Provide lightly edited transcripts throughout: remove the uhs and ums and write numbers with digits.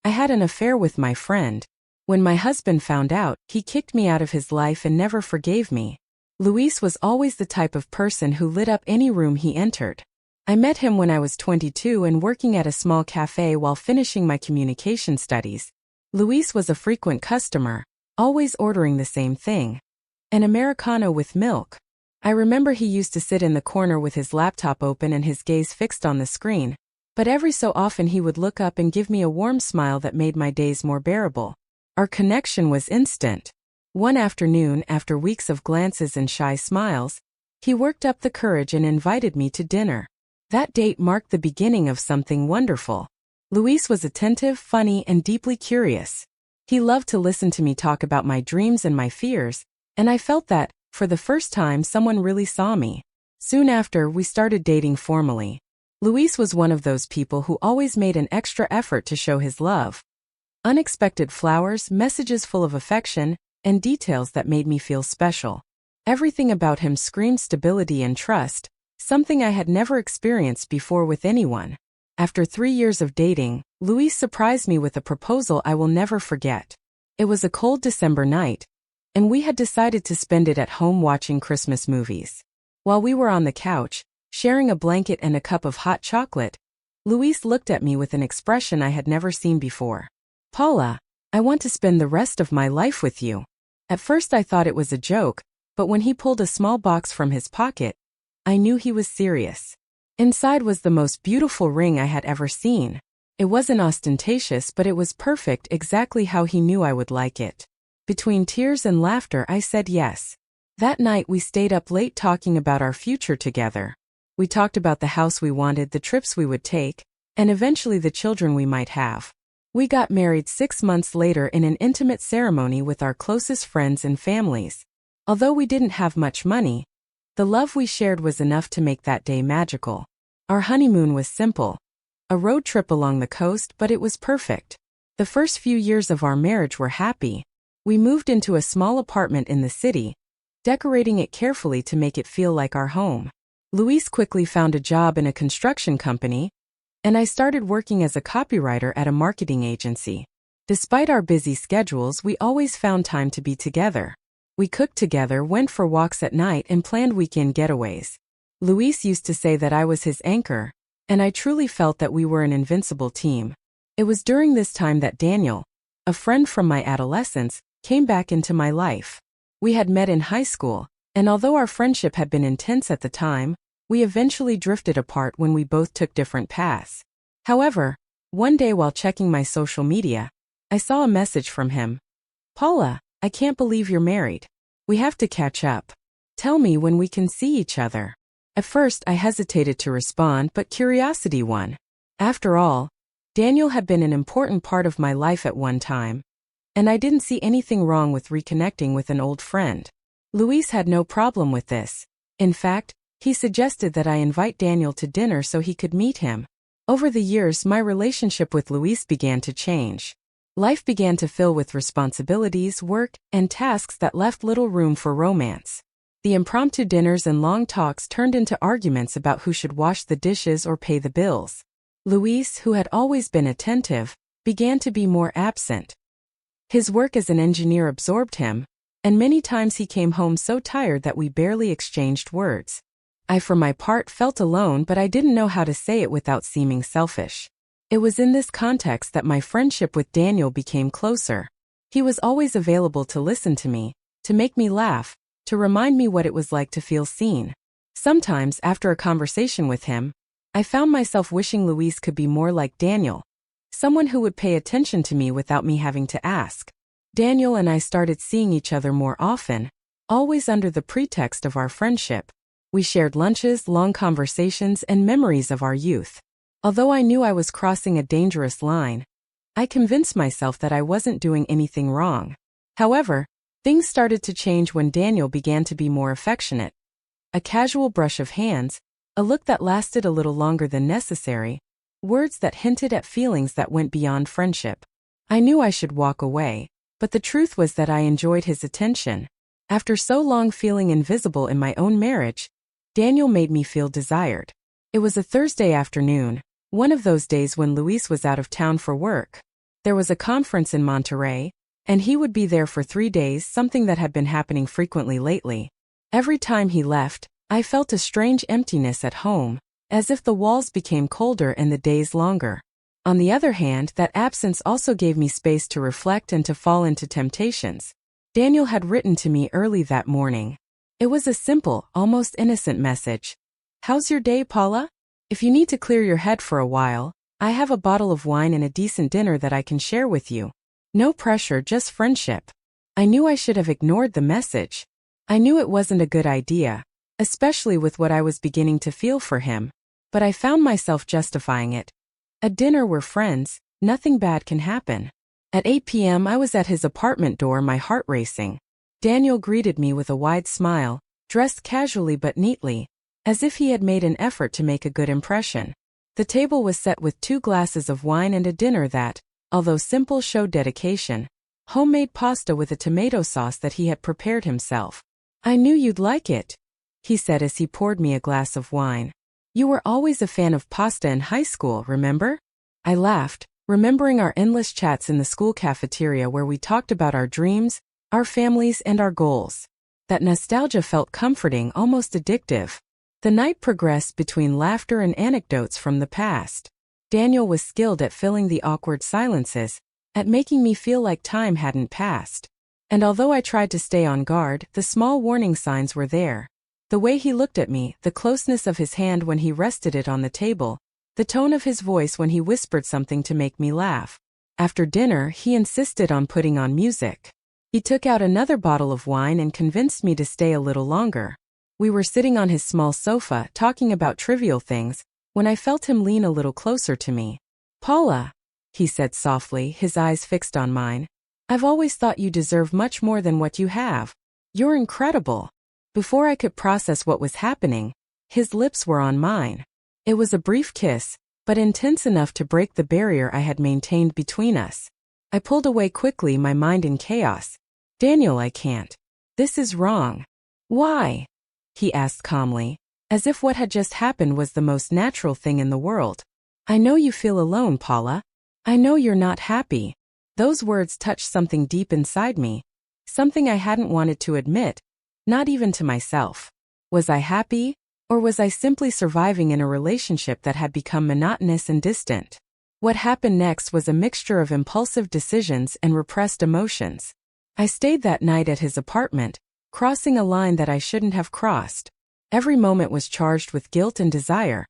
I had an affair with my friend. When my husband found out, he kicked me out of his life and never forgave me. Luis was always the type of person who lit up any room he entered. I met him when I was 22 and working at a small cafe while finishing my communication studies. Luis was a frequent customer, always ordering the same thing: an Americano with milk. I remember he used to sit in the corner with his laptop open and his gaze fixed on the screen, but every so often he would look up and give me a warm smile that made my days more bearable. Our connection was instant. One afternoon, after weeks of glances and shy smiles, he worked up the courage and invited me to dinner. That date marked the beginning of something wonderful. Luis was attentive, funny, and deeply curious. He loved to listen to me talk about my dreams and my fears, and I felt that, for the first time, someone really saw me. Soon after, we started dating formally. Luis was one of those people who always made an extra effort to show his love. Unexpected flowers, messages full of affection, and details that made me feel special. Everything about him screamed stability and trust, something I had never experienced before with anyone. After 3 years of dating, Luis surprised me with a proposal I will never forget. It was a cold December night, and we had decided to spend it at home watching Christmas movies. While we were on the couch, sharing a blanket and a cup of hot chocolate, Luis looked at me with an expression I had never seen before. "Paula, I want to spend the rest of my life with you." At first I thought it was a joke, but when he pulled a small box from his pocket, I knew he was serious. Inside was the most beautiful ring I had ever seen. It wasn't ostentatious, but it was perfect, exactly how he knew I would like it. Between tears and laughter, I said yes. That night we stayed up late talking about our future together. We talked about the house we wanted, the trips we would take, and eventually the children we might have. We got married 6 months later in an intimate ceremony with our closest friends and families. Although we didn't have much money, the love we shared was enough to make that day magical. Our honeymoon was simple, a road trip along the coast, but it was perfect. The first few years of our marriage were happy. We moved into a small apartment in the city, decorating it carefully to make it feel like our home. Luis quickly found a job in a construction company, and I started working as a copywriter at a marketing agency. Despite our busy schedules, we always found time to be together. We cooked together, went for walks at night, and planned weekend getaways. Luis used to say that I was his anchor, and I truly felt that we were an invincible team. It was during this time that Daniel, a friend from my adolescence, came back into my life. We had met in high school, and although our friendship had been intense at the time, we eventually drifted apart when we both took different paths. However, one day while checking my social media, I saw a message from him. "Paula, I can't believe you're married. We have to catch up. Tell me when we can see each other." At first I hesitated to respond, but curiosity won. After all, Daniel had been an important part of my life at one time, and I didn't see anything wrong with reconnecting with an old friend. Luis had no problem with this. In fact, he suggested that I invite Daniel to dinner so he could meet him. Over the years, my relationship with Luis began to change. Life began to fill with responsibilities, work, and tasks that left little room for romance. The impromptu dinners and long talks turned into arguments about who should wash the dishes or pay the bills. Luis, who had always been attentive, began to be more absent. His work as an engineer absorbed him, and many times he came home so tired that we barely exchanged words. I, for my part, felt alone, but I didn't know how to say it without seeming selfish. It was in this context that my friendship with Daniel became closer. He was always available to listen to me, to make me laugh, to remind me what it was like to feel seen. Sometimes, after a conversation with him, I found myself wishing Luis could be more like Daniel, someone who would pay attention to me without me having to ask. Daniel and I started seeing each other more often, always under the pretext of our friendship. We shared lunches, long conversations, and memories of our youth. Although I knew I was crossing a dangerous line, I convinced myself that I wasn't doing anything wrong. However, things started to change when Daniel began to be more affectionate. A casual brush of hands, a look that lasted a little longer than necessary, words that hinted at feelings that went beyond friendship. I knew I should walk away, but the truth was that I enjoyed his attention. After so long feeling invisible in my own marriage, Daniel made me feel desired. It was a Thursday afternoon, one of those days when Luis was out of town for work. There was a conference in Monterey, and he would be there for 3 days, something that had been happening frequently lately. Every time he left, I felt a strange emptiness at home, as if the walls became colder and the days longer. On the other hand, that absence also gave me space to reflect and to fall into temptations. Daniel had written to me early that morning. It was a simple, almost innocent message. "How's your day, Paula? If you need to clear your head for a while, I have a bottle of wine and a decent dinner that I can share with you. No pressure, just friendship." I knew I should have ignored the message. I knew it wasn't a good idea, especially with what I was beginning to feel for him, but I found myself justifying it. A dinner, we're friends, nothing bad can happen. At 8 p.m. I was at his apartment door, my heart racing. Daniel greeted me with a wide smile, dressed casually but neatly, as if he had made an effort to make a good impression. The table was set with 2 glasses of wine and a dinner that, although simple, showed dedication. Homemade pasta with a tomato sauce that he had prepared himself. "I knew you'd like it," he said as he poured me a glass of wine. "You were always a fan of pasta in high school, remember?" I laughed, remembering our endless chats in the school cafeteria where we talked about our dreams, our families, and our goals. That nostalgia felt comforting, almost addictive. The night progressed between laughter and anecdotes from the past. Daniel was skilled at filling the awkward silences, at making me feel like time hadn't passed. And although I tried to stay on guard, the small warning signs were there. The way he looked at me, the closeness of his hand when he rested it on the table, the tone of his voice when he whispered something to make me laugh. After dinner, he insisted on putting on music. He took out another bottle of wine and convinced me to stay a little longer. We were sitting on his small sofa, talking about trivial things, when I felt him lean a little closer to me. "Paula," he said softly, his eyes fixed on mine, "I've always thought you deserve much more than what you have. You're incredible." Before I could process what was happening, his lips were on mine. It was a brief kiss, but intense enough to break the barrier I had maintained between us. I pulled away quickly, my mind in chaos. "Daniel, I can't. This is wrong." "Why?" he asked calmly, as if what had just happened was the most natural thing in the world. "I know you feel alone, Paula. I know you're not happy." Those words touched something deep inside me, something I hadn't wanted to admit, not even to myself. Was I happy, or was I simply surviving in a relationship that had become monotonous and distant? What happened next was a mixture of impulsive decisions and repressed emotions. I stayed that night at his apartment, crossing a line that I shouldn't have crossed. Every moment was charged with guilt and desire,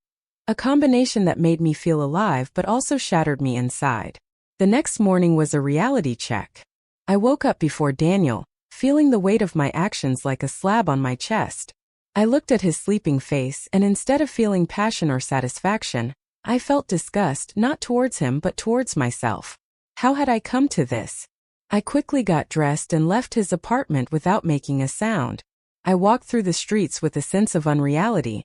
a combination that made me feel alive but also shattered me inside. The next morning was a reality check. I woke up before Daniel, feeling the weight of my actions like a slab on my chest. I looked at his sleeping face, and instead of feeling passion or satisfaction, I felt disgust, not towards him but towards myself. How had I come to this? I quickly got dressed and left his apartment without making a sound. I walked through the streets with a sense of unreality,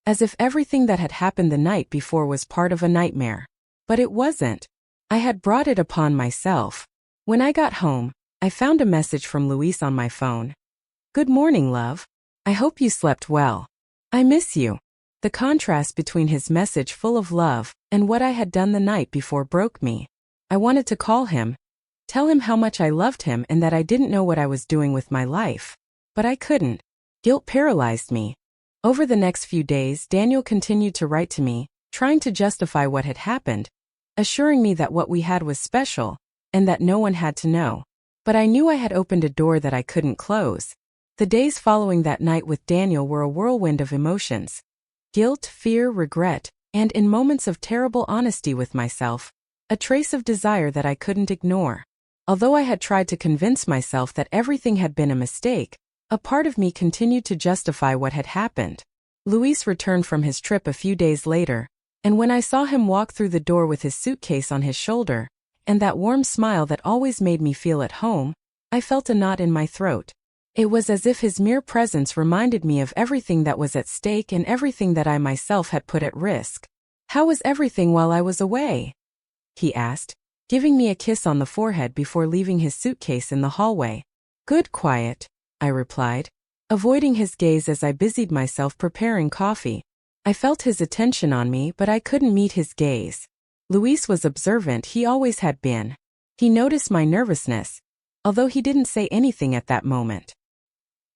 as if everything that had happened the night before was part of a nightmare. But it wasn't. I had brought it upon myself. When I got home, I found a message from Luis on my phone. "Good morning, love. I hope you slept well. I miss you." The contrast between his message full of love and what I had done the night before broke me. I wanted to call him, tell him how much I loved him and that I didn't know what I was doing with my life. But I couldn't. Guilt paralyzed me. Over the next few days, Daniel continued to write to me, trying to justify what had happened, assuring me that what we had was special, and that no one had to know. But I knew I had opened a door that I couldn't close. The days following that night with Daniel were a whirlwind of emotions. Guilt, fear, regret, and in moments of terrible honesty with myself, a trace of desire that I couldn't ignore. Although I had tried to convince myself that everything had been a mistake, a part of me continued to justify what had happened. Luis returned from his trip a few days later, and when I saw him walk through the door with his suitcase on his shoulder, and that warm smile that always made me feel at home, I felt a knot in my throat. It was as if his mere presence reminded me of everything that was at stake and everything that I myself had put at risk. "How was everything while I was away?" he asked, giving me a kiss on the forehead before leaving his suitcase in the hallway. "Good, quiet," I replied, avoiding his gaze as I busied myself preparing coffee. I felt his attention on me, but I couldn't meet his gaze. Luis was observant, he always had been. He noticed my nervousness, although he didn't say anything at that moment.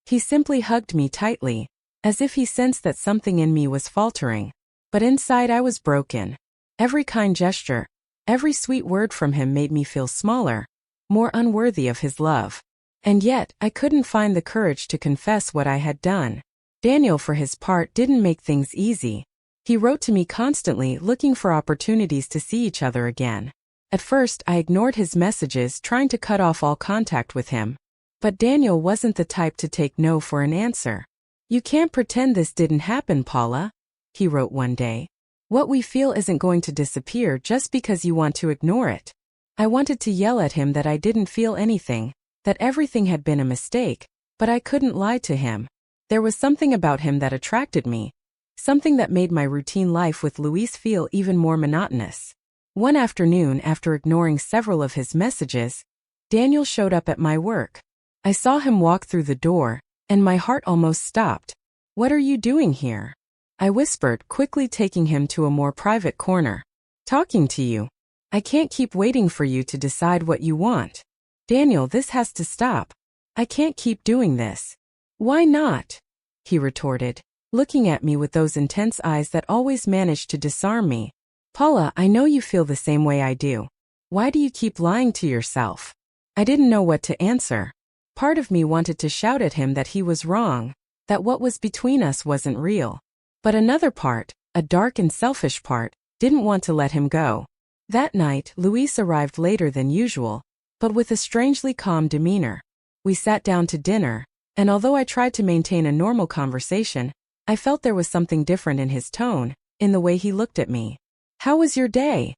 He simply hugged me tightly, as if he sensed that something in me was faltering. But inside I was broken. Every kind gesture, every sweet word from him made me feel smaller, more unworthy of his love. And yet, I couldn't find the courage to confess what I had done. Daniel, for his part, didn't make things easy. He wrote to me constantly, looking for opportunities to see each other again. At first, I ignored his messages, trying to cut off all contact with him. But Daniel wasn't the type to take no for an answer. "You can't pretend this didn't happen, Paula," he wrote one day. "What we feel isn't going to disappear just because you want to ignore it." I wanted to yell at him that I didn't feel anything, that everything had been a mistake, but I couldn't lie to him. There was something about him that attracted me, something that made my routine life with Luis feel even more monotonous. One afternoon, after ignoring several of his messages, Daniel showed up at my work. I saw him walk through the door, and my heart almost stopped. "What are you doing here?" I whispered, quickly taking him to a more private corner. "Talking to you. I can't keep waiting for you to decide what you want. Daniel, this has to stop. I can't keep doing this." "Why not?" he retorted, looking at me with those intense eyes that always managed to disarm me. "Paula, I know you feel the same way I do. Why do you keep lying to yourself?" I didn't know what to answer. Part of me wanted to shout at him that he was wrong, that what was between us wasn't real. But another part, a dark and selfish part, didn't want to let him go. That night, Luis arrived later than usual, but with a strangely calm demeanor. We sat down to dinner, and although I tried to maintain a normal conversation, I felt there was something different in his tone, in the way he looked at me. "How was your day?"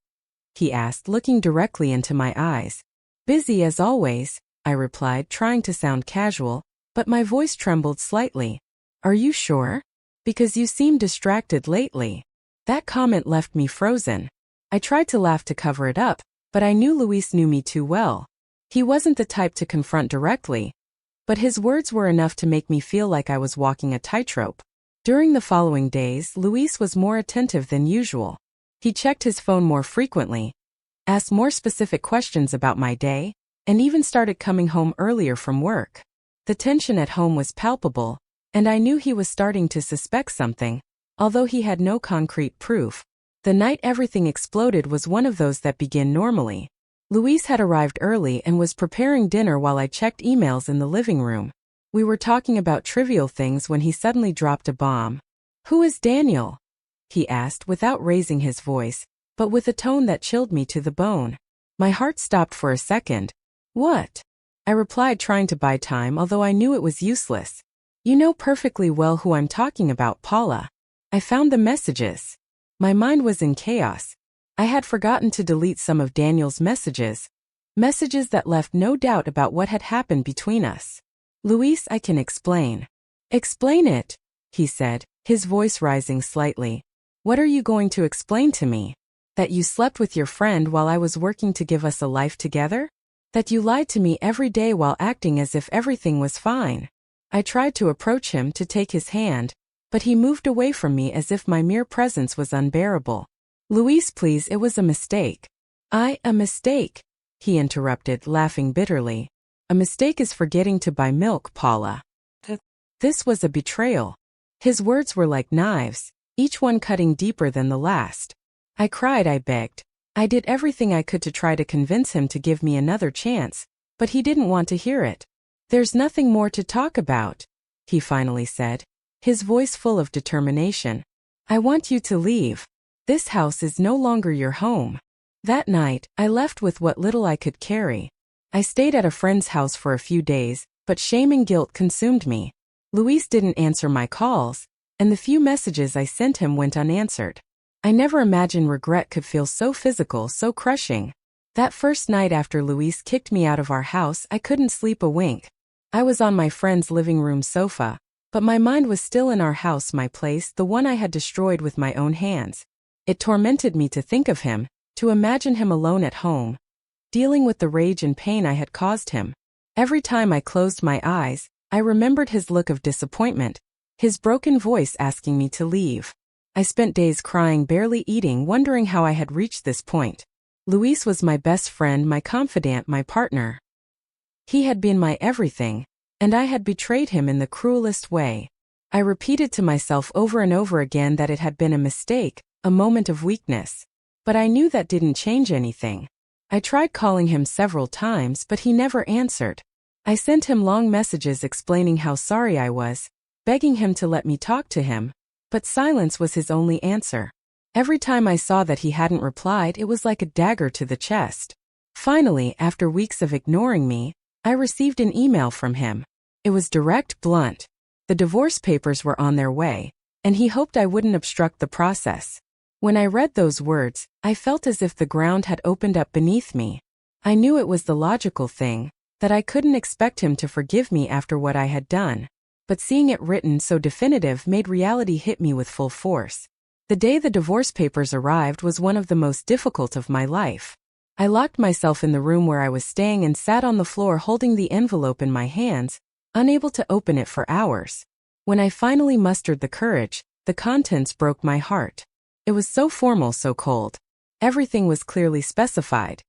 he asked, looking directly into my eyes. "Busy as always," I replied, trying to sound casual, but my voice trembled slightly. "Are you sure? Because you seem distracted lately." That comment left me frozen. I tried to laugh to cover it up, but I knew Luis knew me too well. He wasn't the type to confront directly, but his words were enough to make me feel like I was walking a tightrope. During the following days, Luis was more attentive than usual. He checked his phone more frequently, asked more specific questions about my day, and even started coming home earlier from work. The tension at home was palpable, and I knew he was starting to suspect something, although he had no concrete proof. The night everything exploded was one of those that begin normally. Luis had arrived early and was preparing dinner while I checked emails in the living room. We were talking about trivial things when he suddenly dropped a bomb. "Who is Daniel?" he asked without raising his voice, but with a tone that chilled me to the bone. My heart stopped for a second. "What?" I replied, trying to buy time, although I knew it was useless. "You know perfectly well who I'm talking about, Paula. I found the messages." My mind was in chaos. I had forgotten to delete some of Daniel's messages that left no doubt about what had happened between us. "Luis, I can explain." "Explain it," he said, his voice rising slightly. "What are you going to explain to me? That you slept with your friend while I was working to give us a life together? That you lied to me every day while acting as if everything was fine?" I tried to approach him to take his hand, but he moved away from me as if my mere presence was unbearable. "Luis, please, it was a mistake." A mistake," he interrupted, laughing bitterly. "A mistake is forgetting to buy milk, Paula." This was a betrayal. His words were like knives, each one cutting deeper than the last. I cried, I begged. I did everything I could to try to convince him to give me another chance, but he didn't want to hear it. "There's nothing more to talk about," he finally said, his voice full of determination. "I want you to leave. This house is no longer your home." That night, I left with what little I could carry. I stayed at a friend's house for a few days, but shame and guilt consumed me. Luis didn't answer my calls, and the few messages I sent him went unanswered. I never imagined regret could feel so physical, so crushing. That first night after Luis kicked me out of our house, I couldn't sleep a wink. I was on my friend's living room sofa, but my mind was still in our house, my place, the one I had destroyed with my own hands. It tormented me to think of him, to imagine him alone at home, dealing with the rage and pain I had caused him. Every time I closed my eyes, I remembered his look of disappointment, his broken voice asking me to leave. I spent days crying, barely eating, wondering how I had reached this point. Luis was my best friend, my confidant, my partner. He had been my everything, and I had betrayed him in the cruelest way. I repeated to myself over and over again that it had been a mistake, a moment of weakness. But I knew that didn't change anything. I tried calling him several times, but he never answered. I sent him long messages explaining how sorry I was, begging him to let me talk to him, but silence was his only answer. Every time I saw that he hadn't replied, it was like a dagger to the chest. Finally, after weeks of ignoring me, I received an email from him. It was direct, blunt. The divorce papers were on their way, and he hoped I wouldn't obstruct the process. When I read those words, I felt as if the ground had opened up beneath me. I knew it was the logical thing, that I couldn't expect him to forgive me after what I had done. But seeing it written so definitive made reality hit me with full force. The day the divorce papers arrived was one of the most difficult of my life. I locked myself in the room where I was staying and sat on the floor holding the envelope in my hands, unable to open it for hours. When I finally mustered the courage, the contents broke my heart. It was so formal, so cold. Everything was clearly specified.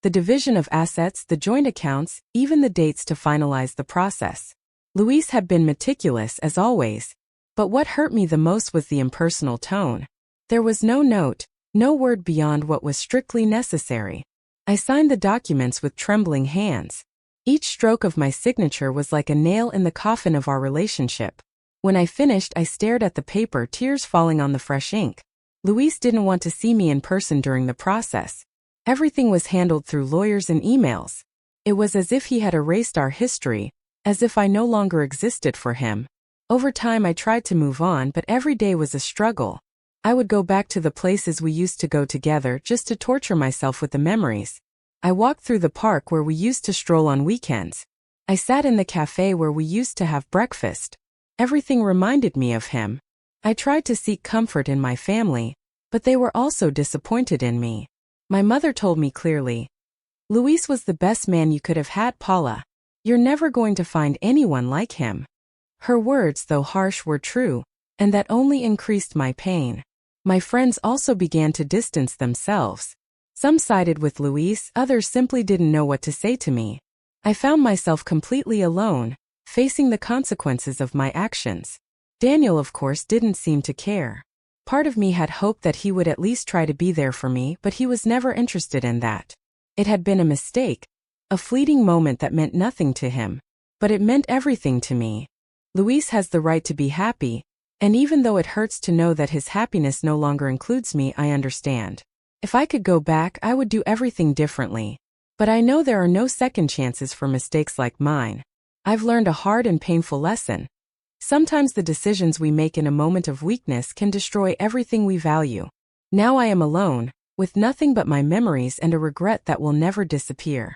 The division of assets, the joint accounts, even the dates to finalize the process. Luis had been meticulous as always, but what hurt me the most was the impersonal tone. There was no note, no word beyond what was strictly necessary. I signed the documents with trembling hands. Each stroke of my signature was like a nail in the coffin of our relationship. When I finished, I stared at the paper, tears falling on the fresh ink. Luis didn't want to see me in person during the process. Everything was handled through lawyers and emails. It was as if he had erased our history, as if I no longer existed for him. Over time I tried to move on, but every day was a struggle. I would go back to the places we used to go together just to torture myself with the memories. I walked through the park where we used to stroll on weekends. I sat in the cafe where we used to have breakfast. Everything reminded me of him. I tried to seek comfort in my family, but they were also disappointed in me. My mother told me clearly, "Luis was the best man you could have had, Paula. You're never going to find anyone like him." Her words, though harsh, were true, and that only increased my pain. My friends also began to distance themselves. Some sided with Luis, others simply didn't know what to say to me. I found myself completely alone, facing the consequences of my actions. Daniel, of course, didn't seem to care. Part of me had hoped that he would at least try to be there for me, but he was never interested in that. It had been a mistake, a fleeting moment that meant nothing to him, but it meant everything to me. Luis has the right to be happy, and even though it hurts to know that his happiness no longer includes me, I understand. If I could go back, I would do everything differently. But I know there are no second chances for mistakes like mine. I've learned a hard and painful lesson. Sometimes the decisions we make in a moment of weakness can destroy everything we value. Now I am alone, with nothing but my memories and a regret that will never disappear.